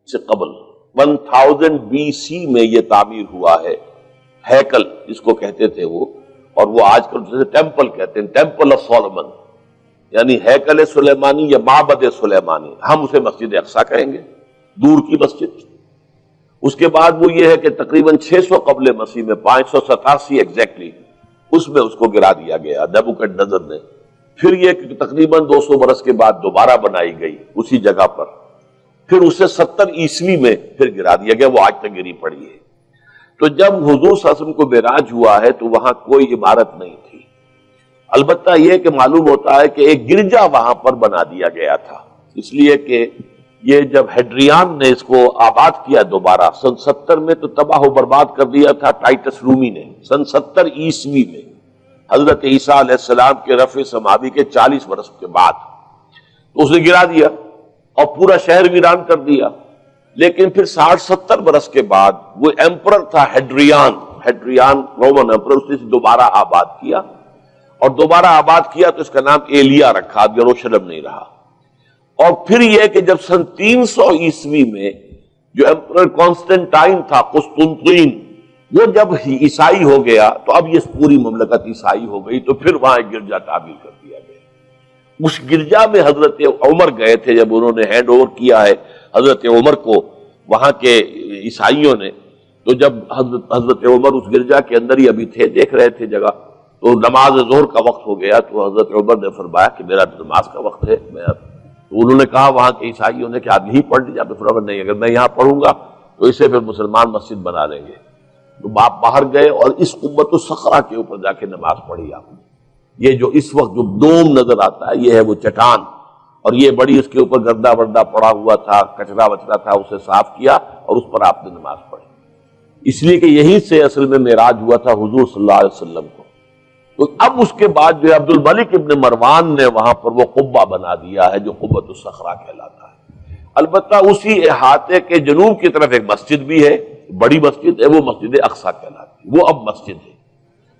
سے قبل 1000 BC میں یہ تعمیر ہوا ہے ہیکل جس کو کہتے تھے وہ، اور وہ آج کل جیسے ٹیمپل کہتے ہیں، ٹیمپل آف سولومن، یعنی ہیکل سلیمانی یا معبد سلیمانی، ہم اسے مسجد اقصی کہیں گے، دور کی مسجد۔ اس کے بعد وہ یہ ہے کہ تقریباً 600 قبل مسیح میں 587 ایگزیکٹلی اس میں اس کو گرا دیا گیا نیبوکڈنیزر نے۔ پھر یہ کہ تقریباً 200 برس کے بعد دوبارہ بنائی گئی اسی جگہ پر، پھر اسے 70 عیسوی میں پھر گرا دیا گیا، وہ آج تک گری پڑی ہے۔ تو جب حضور صلی اللہ علیہ وسلم کو معراج ہوا ہے تو وہاں کوئی عمارت نہیں تھی، البتہ یہ کہ معلوم ہوتا ہے کہ ایک گرجا وہاں پر بنا دیا گیا تھا، اس لیے کہ یہ جب ہیڈریان نے اس کو آباد کیا دوبارہ سن 70 میں تو تباہ و برباد کر دیا تھا ٹائٹس رومی نے سن 70 عیسوی میں، حضرت عیسیٰ علیہ السلام کے رفع سماوی کے 40 برس کے بعد تو اسے گرا دیا اور پورا شہر ویران کر دیا۔ لیکن پھر 60-70 برس کے بعد وہ ایمپرر تھا ہیڈریان رومن ایمپرر، اس نے دوبارہ آباد کیا، اور دوبارہ آباد کیا تو اس کا نام ایلیا رکھا، اب یروشلم نہیں رہا۔ اور پھر یہ کہ جب سن 300 عیسوی میں جو ایمپرر کانسٹنٹائن تھا قسطنطین، وہ جب عیسائی ہو گیا تو اب یہ پوری مملکت عیسائی ہو گئی، تو پھر وہاں ایک گرجا تعمیر کر دیا گیا۔ اس گرجا میں حضرت عمر گئے تھے، جب انہوں نے ہینڈ اوور کیا ہے حضرت عمر کو وہاں کے عیسائیوں نے، تو جب حضرت عمر اس گرجا کے اندر ہی ابھی تھے، دیکھ رہے تھے جگہ، تو نماز ظہر کا وقت ہو گیا، تو حضرت عمر نے فرمایا کہ میرا نماز کا وقت ہے، تو انہوں نے کہا وہاں کے عیسائیوں نے کہ آپ یہیں پڑھ لیجیے، آپ نے فرمایا نہیں، اگر میں یہاں پڑھوں گا تو اسے پھر مسلمان مسجد بنا لیں گے۔ تو باپ باہر گئے اور اس قبۃ الصخرہ کے اوپر جا کے نماز پڑھی آپ نے۔ یہ جو اس وقت جو دوم نظر آتا ہے یہ ہے وہ چٹان، اور یہ بڑی اس کے اوپر گردہ وردہ پڑا ہوا تھا، کچرا وچرا تھا، اسے صاف کیا اور اس پر آپ نے نماز پڑھی، اس لیے کہ یہیں سے اصل میں معراج ہوا تھا حضور صلی اللہ علیہ وسلم کو۔ تو اب اس کے بعد جو عبد الملک ابن مروان نے وہاں پر وہ قبہ بنا دیا ہے جو قبۃ الصخرہ کہلاتا ہے۔ البتہ اسی احاطے کے جنوب کی طرف ایک مسجد بھی ہے، بڑی مسجد ہے، وہ مسجد اقصی کہلاتی ہے، وہ اب مسجد ہے۔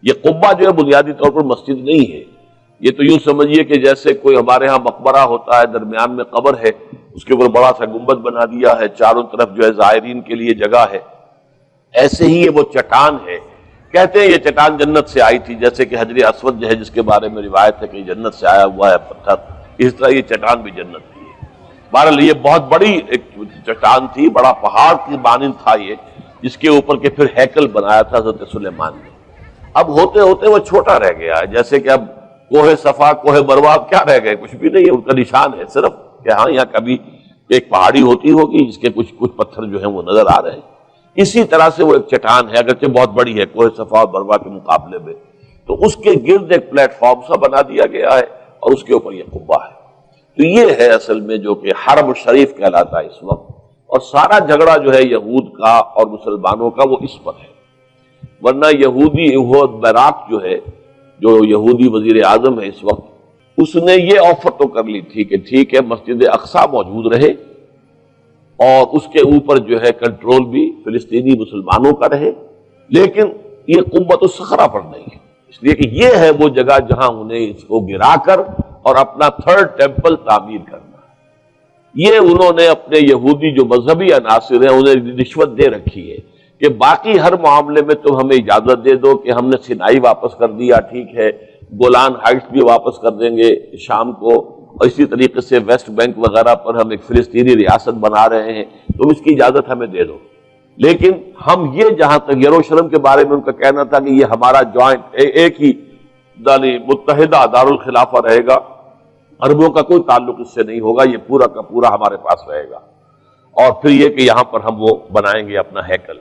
یہ قبہ جو ہے بنیادی طور پر مسجد نہیں ہے، یہ تو یوں سمجھیے کہ جیسے کوئی ہمارے ہاں مقبرہ ہوتا ہے، درمیان میں قبر ہے، اس کے اوپر بڑا سا گنبد بنا دیا ہے، چاروں طرف جو ہے زائرین کے لیے جگہ ہے، ایسے ہی یہ وہ چٹان ہے۔ کہتے ہیں یہ چٹان جنت سے آئی تھی، جیسے کہ حجر اسود جو ہے جس کے بارے میں روایت ہے کہ جنت سے آیا ہوا ہے پتھر، اس طرح یہ چٹان بھی جنت کی ہے۔ بہرحال یہ بہت بڑی ایک چٹان تھی، بڑا پہاڑ کی مانند تھا یہ، جس کے اوپر کے پھر ہیکل بنایا تھا حضرت سلیمان نے۔ اب ہوتے ہوتے وہ چھوٹا رہ گیا ہے، جیسے کہ اب کوہ صفا کوہ مروہ اب کیا رہ گئے، کچھ بھی نہیں ہے، ان کا نشان ہے صرف کہ ہاں یہاں کبھی ایک پہاڑی ہوتی ہوگی جس کے کچھ پتھر جو ہیں وہ نظر آ رہے ہیں۔ اسی طرح سے وہ ایک چٹان ہے، اگرچہ بہت بڑی ہے کوہ صفا اور مروہ کے مقابلے میں، تو اس کے گرد ایک پلیٹ فارم سا بنا دیا گیا ہے اور اس کے اوپر یہ قبہ ہے۔ تو یہ ہے اصل میں جو کہ حرم شریف کہلاتا ہے اس وقت، اور سارا جھگڑا جو ہے یہود کا اور مسلمانوں کا وہ اس پر ہے۔ ورنہ یہودی براق جو ہے، جو یہودی وزیر اعظم ہے اس وقت، اس نے یہ آفر تو کر لی تھی کہ ٹھیک ہے مسجد اقصی موجود رہے اور اس کے اوپر جو ہے کنٹرول بھی فلسطینی مسلمانوں کا رہے، لیکن یہ قبۃ الصخرہ پر نہیں ہے، اس لیے کہ یہ ہے وہ جگہ جہاں انہیں اس کو گرا کر اور اپنا تھرڈ ٹیمپل تعمیر کرنا ہے۔ یہ انہوں نے اپنے یہودی جو مذہبی عناصر ہیں انہیں رشوت دے رکھی ہے کہ باقی ہر معاملے میں تم ہمیں اجازت دے دو کہ ہم نے سینائی واپس کر دیا، ٹھیک ہے، گولان ہائٹس بھی واپس کر دیں گے شام کو، اور اسی طریقے سے ویسٹ بینک وغیرہ پر ہم ایک فلسطینی ریاست بنا رہے ہیں، تم اس کی اجازت ہمیں دے دو، لیکن ہم یہ جہاں تک یروشلم کے بارے میں ان کا کہنا تھا کہ یہ ہمارا جوائنٹ ایک ہی متحدہ دارالخلافہ رہے گا، عربوں کا کوئی تعلق اس سے نہیں ہوگا، یہ پورا کا پورا ہمارے پاس رہے گا، اور پھر یہ کہ یہاں پر ہم وہ بنائیں گے اپنا ہیکل۔